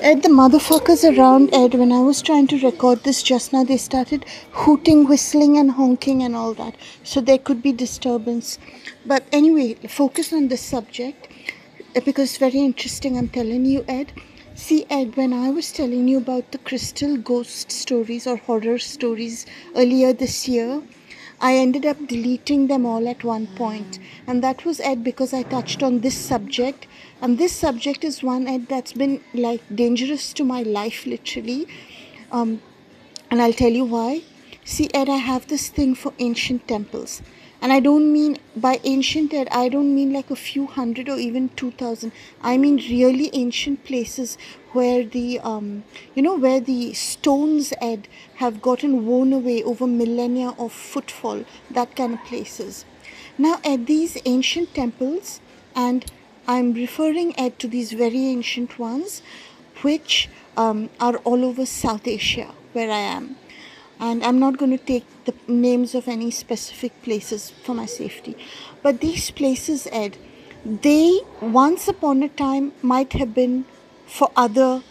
Ed, the motherfuckers around Ed, when I was trying to record this just now, they started hooting, whistling, and honking and all that. So there could be disturbance. But anyway, focus on this subject because it's very interesting. I'm telling you, Ed. See, Ed, when I was telling you about the crystal ghost stories or horror stories earlier this year, I ended up deleting them all at one point. And that was, Ed, because I touched on this subject. And this subject is one, Ed, that's been like dangerous to my life, literally. And I'll tell you why. See, Ed, I have this thing for ancient temples. And I don't mean by ancient, Ed, I don't mean like a few hundred or even 2,000. I mean really ancient places where where the stones, Ed, have gotten worn away over millennia of footfall, that kind of places. Now, Ed, these ancient temples, and I'm referring, Ed, to these very ancient ones, which are all over South Asia, where I am. And I'm not going to take the names of any specific places for my safety. But these places, Ed, they once upon a time might have been for other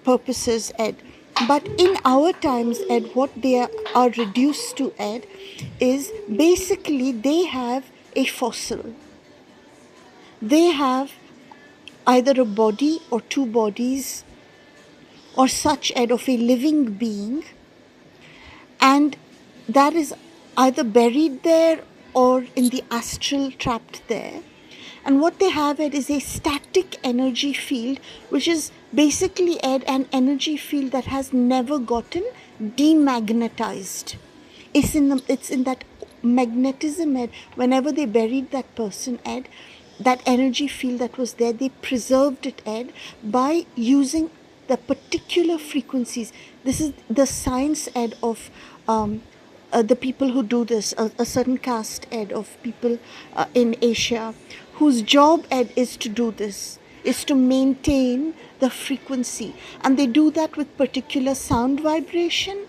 purposes, Ed. But in our times, Ed, what they are reduced to, Ed, is basically they have a fossil. They have either a body or two bodies or such, Ed, of a living being, and that is either buried there or in the astral trapped there. And what they have, Ed, is a static energy field, which is basically, Ed, an energy field that has never gotten demagnetized. It's in that magnetism, Ed. Whenever they buried that person, Ed, that energy field that was there, they preserved it, Ed, by using the particular frequencies. This is the science, Ed, of the people who do this, a certain caste, Ed, of people in Asia, whose job, Ed, is to do this, is to maintain the frequency. And they do that with particular sound vibration,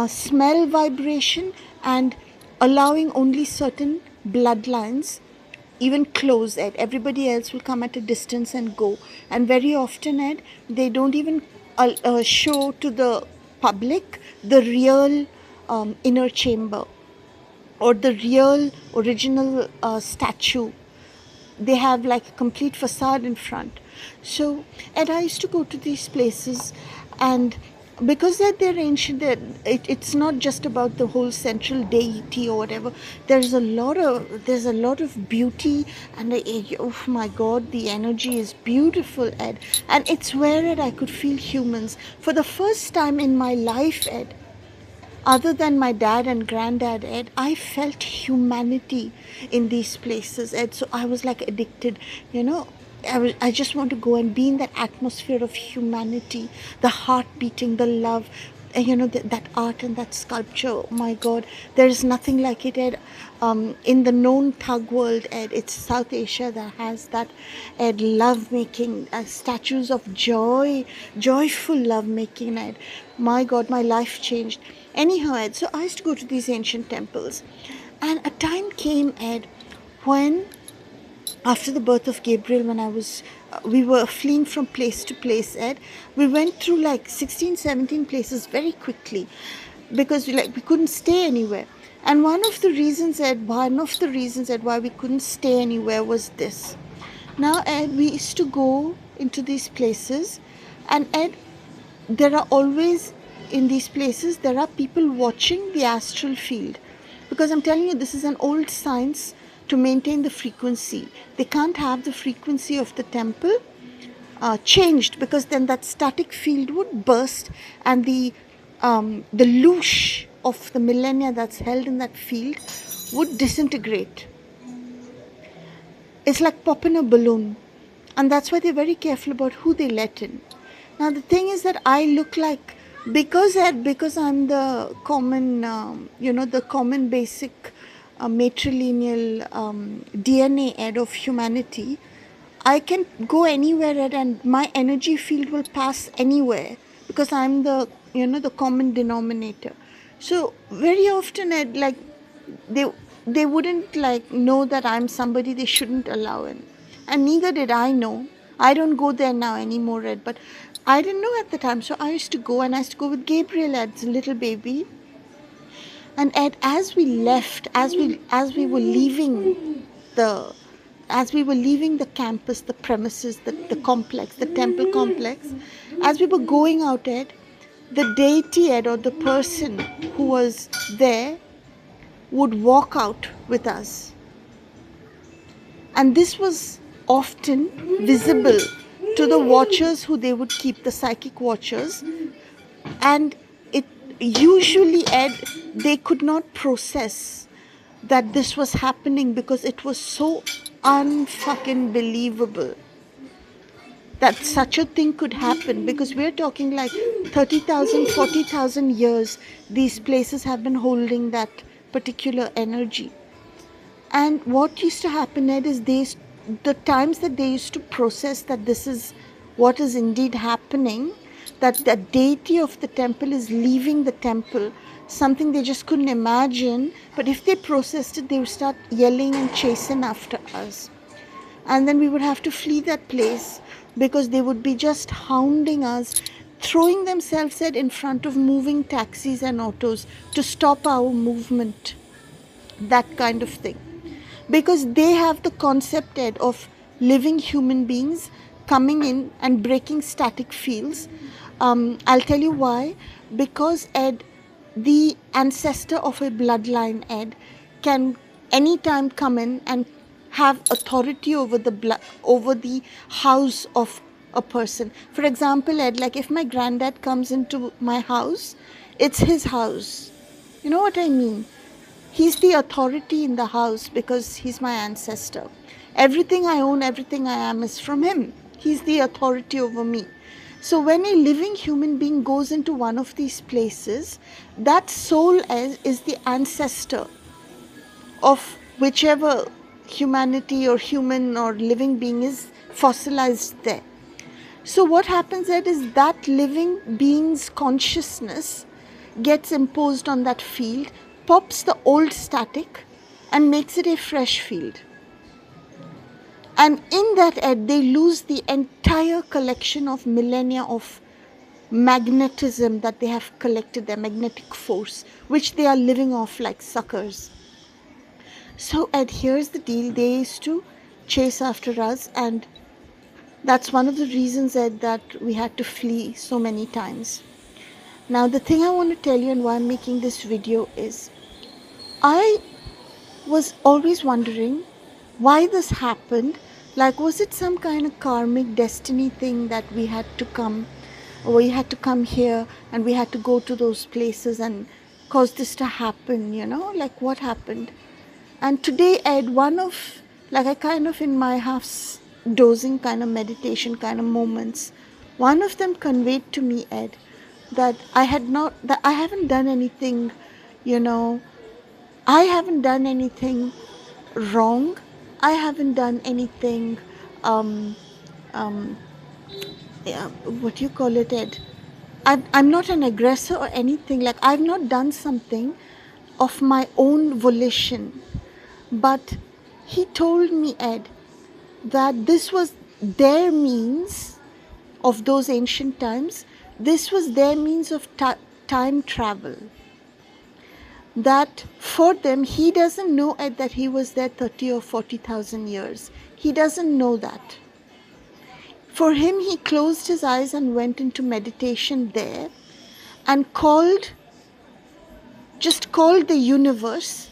smell vibration, and allowing only certain bloodlines even close, Ed. Everybody else will come at a distance and go. And very often, Ed, they don't even show to the public the real inner chamber or the real original statue. They have like a complete facade in front. So, and I used to go to these places, and because they're ancient, it's not just about the whole central deity or whatever. There's a lot of beauty, and oh my God, the energy is beautiful, Ed. And it's where, Ed, I could feel humans for the first time in my life, Ed. Other than my dad and granddad, Ed, I felt humanity in these places, Ed. So I was like addicted, I just want to go and be in that atmosphere of humanity, the heart beating, the love, that art and that sculpture. Oh my God, there is nothing like it, Ed. In the known thug world, Ed, it's South Asia that has that, Ed, love making, statues of joy, joyful love making, Ed. My God, my life changed. Anyhow, Ed, so I used to go to these ancient temples, and a time came, Ed, when after the birth of Gabriel, when we were fleeing from place to place, Ed, we went through like 16, 17 places very quickly because we couldn't stay anywhere. And one of the reasons, Ed, why we couldn't stay anywhere was this. Now, Ed, we used to go into these places, and Ed, there are always, in these places, there are people watching the astral field. Because I'm telling you, this is an old science to maintain the frequency. They can't have the frequency of the temple changed, because then that static field would burst, and the loosh of the millennia that's held in that field would disintegrate. It's like popping a balloon. And that's why they're very careful about who they let in. Now, the thing is that I look like, because I'm the common, the common basic matrilineal DNA, Ed, of humanity, I can go anywhere, Ed, and my energy field will pass anywhere because I'm the common denominator. So very often, Ed, like they wouldn't know that I'm somebody they shouldn't allow in, and neither did I know. I don't go there now anymore, Ed, but I didn't know at the time. So I used to go, and I used to go with Gabriel, Ed's little baby. And Ed, as we left, as we were leaving the campus, the premises, the complex, the temple complex, as we were going out, Ed, the deity, Ed, or the person who was there would walk out with us. And this was often visible to the watchers who they would keep, the psychic watchers. And it usually, Ed, they could not process that this was happening because it was so unfucking believable that such a thing could happen, because we're talking like 30,000, 40,000 years these places have been holding that particular energy. And what used to happen, Ed, is the times that they used to process that this is what is indeed happening, that the deity of the temple is leaving the temple, something they just couldn't imagine. But if they processed it, they would start yelling and chasing after us. And then we would have to flee that place because they would be just hounding us, throwing themselves in front of moving taxis and autos to stop our movement, that kind of thing. Because they have the concept, Ed, of living human beings coming in and breaking static fields. I'll tell you why. Because, Ed, the ancestor of a bloodline, Ed, can anytime come in and have authority over the house of a person. For example, Ed, like if my granddad comes into my house, it's his house. You know what I mean? He's the authority in the house because he's my ancestor. Everything I own, everything I am is from him. He's the authority over me. So when a living human being goes into one of these places, that soul is the ancestor of whichever humanity or human or living being is fossilized there. So what happens there is that living being's consciousness gets imposed on that field, pops the old static and makes it a fresh field. And in that, Ed, they lose the entire collection of millennia of magnetism that they have collected, their magnetic force, which they are living off like suckers. So, Ed, here's the deal. They used to chase after us, and that's one of the reasons, Ed, that we had to flee so many times. Now, the thing I want to tell you and why I'm making this video is I was always wondering why this happened. Like, was it some kind of karmic destiny thing that we had to come here and we had to go to those places and cause this to happen, like what happened? And today, Ed, I kind of in my half dozing kind of meditation kind of moments, one of them conveyed to me, Ed, that I haven't done anything, I haven't done anything wrong. I haven't done anything, what do you call it, Ed? I'm not an aggressor or anything. Like, I've not done something of my own volition. But he told me, Ed, that this was their means of those ancient times. This was their means of time travel. That for them, he doesn't know, Ed, that he was there 30 or 40,000 years. He doesn't know that. For him, he closed his eyes and went into meditation there and just called the universe,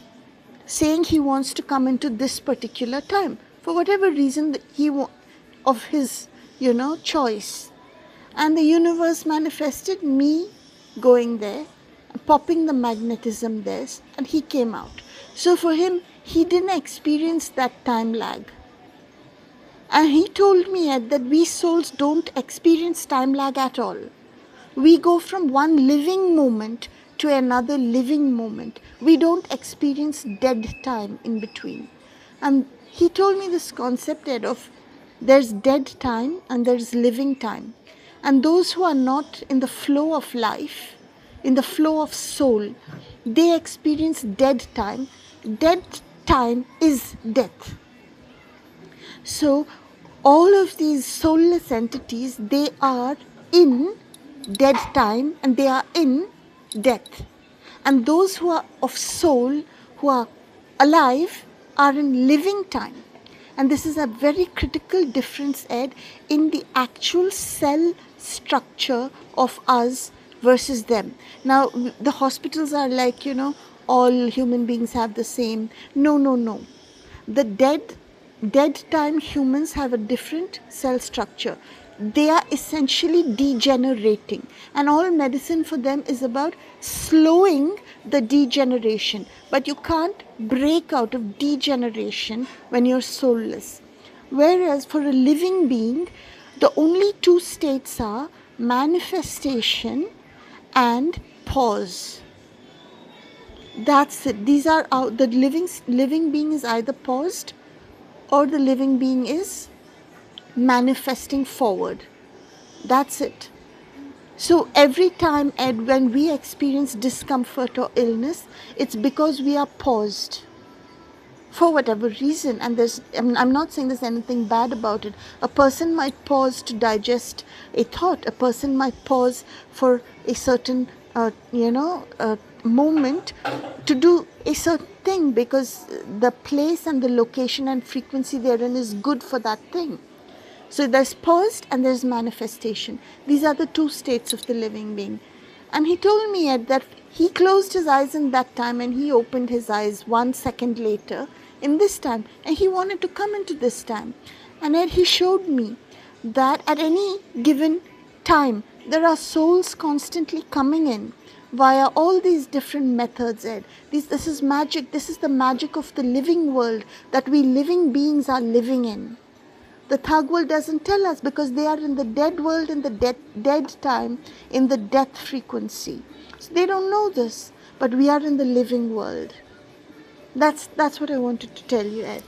saying he wants to come into this particular time for whatever reason that of his, choice. And the universe manifested me going there, popping the magnetism there, and he came out. So for him, he didn't experience that time lag. And he told me, Ed, that we souls don't experience time lag at all. We go from one living moment to another living moment. We don't experience dead time in between. And he told me this concept, Ed, of there's dead time and there's living time. And those who are not in the flow of life, in the flow of soul, they experience dead time. Dead time is death. So all of these soulless entities, they are in dead time and they are in death. And those who are of soul, who are alive, are in living time. And this is a very critical difference, Ed, in the actual cell structure of us versus them. Now, the hospitals are like, all human beings have the same. No, no, no. The dead time humans have a different cell structure. They are essentially degenerating, and all medicine for them is about slowing the degeneration. But you can't break out of degeneration when you're soulless. Whereas for a living being, the only two states are manifestation and pause. That's it. These are the living being is either paused or the living being is manifesting forward. That's it. So every time, Ed, when we experience discomfort or illness, it's because we are paused for whatever reason. And I'm not saying there's anything bad about it. A person might pause to digest a thought. A person might pause for a certain moment to do a certain thing, because the place and the location and frequency they're in is good for that thing. So there's paused and there's manifestation. These are the two states of the living being. And he told me that he closed his eyes in that time and he opened his eyes 1 second later in this time, and he wanted to come into this time. And Ed, he showed me that at any given time there are souls constantly coming in via all these different methods, Ed. This is magic. This is the magic of the living world that we living beings are living in. The thug world doesn't tell us, because they are in the dead world, in the dead time, in the death frequency. So they don't know this, but we are in the living world. That's what I wanted to tell you, Ed.